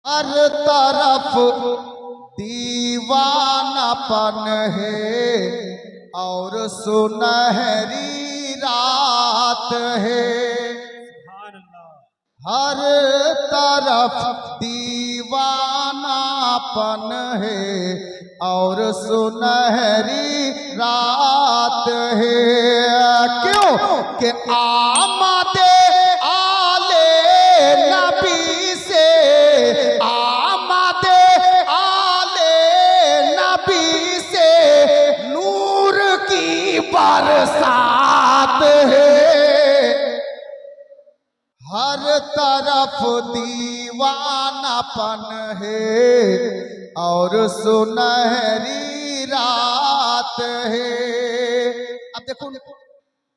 हर तरफ दीवानापन है और सुनहरी रात है। हर तरफ दीवानापन है और सुनहरी रात है। क्यों कि आमदे आले नबी से, आमदे आले नबी से नूर की बरसात है। हर तरफ दीवानापन है और सुनहरी रात है। अब देखो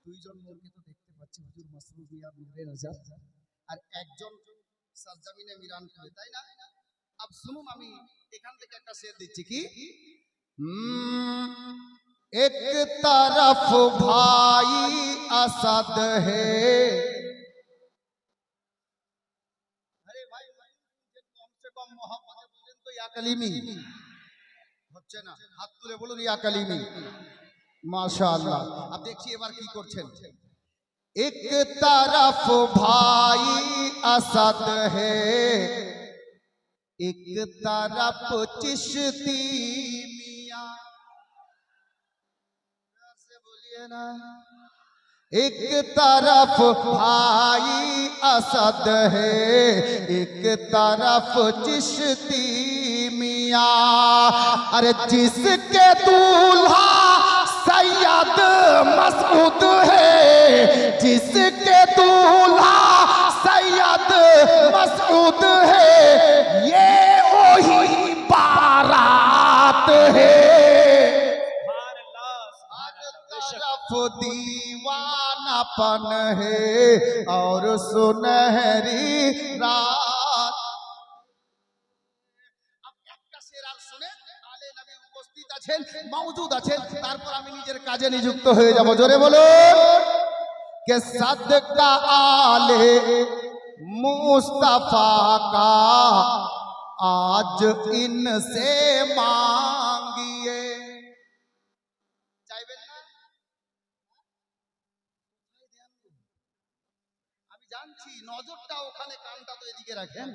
দুইজন মুরগি তো দেখতে পাচ্ছি হুজুর মাসরুফ মিয়া নূরে নজর আর একজন সরজমিনে মিরান করে, তাই না? अब শুনুন আমি এখান থেকে একটা শের দিচ্ছি কি एक तरफ भाई असद है। कलीमी হচ্ছে না, হাত তুলে বলুন ইয়া কলিমি। মাশাআল্লাহ। अब देखिए এবার কি করছেন। एक तरफ भाई असद है, एक तरफ चिश्ती मियां, से बोलिए ना। एक तरफ भाई असद है, एक तरफ चिश्ती मियां। अरे जिसके दूल्हा सैयद मसूद है, जिसके दूल्हा सैयद मसूद है, ये वही बारात है। दीवानापन है और सुनहरी रात। अब একটা শের আর শুনে আলে নবী উপস্থিত আছেন, মওজুদ আছেন, তারপর আমি নিজের কাজে নিযুক্ত হয়ে যাব। জোরে বলুন कि सदका आले मुस्तफा का आज इनसे मांगिए। চাইবেন না? আমি জানছি নজরটা ওখানে, কানটা তো এদিকে রাখেন।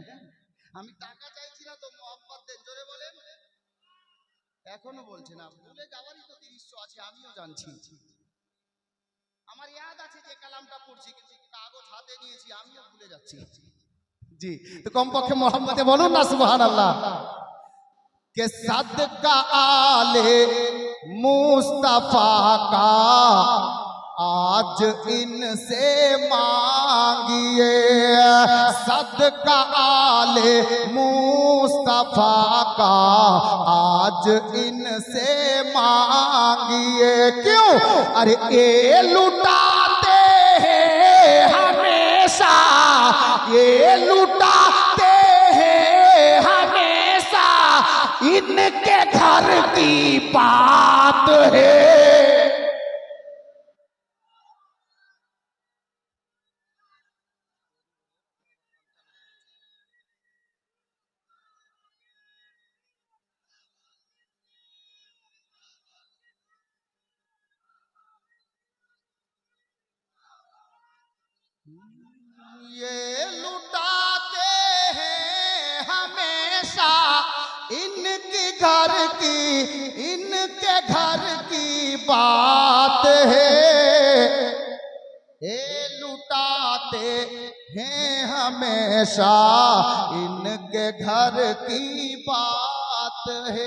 আমি টাকা চাইছি না তো, মোহাম্মত দেন। জোরে বলেন। এখনো বলছে না, ভুলে যাওয়ারই তো দৃশ্য আছে, আমিও জানছি। আমার ইয়াদ আছে যে কালামটা পড়ছি, কিন্তু কাগজ হাতে নিয়েছি, আমিও ভুলে যাচ্ছি। জি, তো কমপক্ষে মোহাম্মদে বলুন না সুবহানাল্লাহ। के सदका आले मुस्तफा का आज इनसे मांगिए। सदका आले मुस्तफा का आज इनसे मांगिए। क्यों? अरे ये लुटाते हैं हमेशा, ये लुटाते हैं हमेशा, इनके घर की बात है। ये लुटाते हैं हमेशा, इनके घर की बात है। ये लुटाते हैं हमेशा, इनके घर की बात है।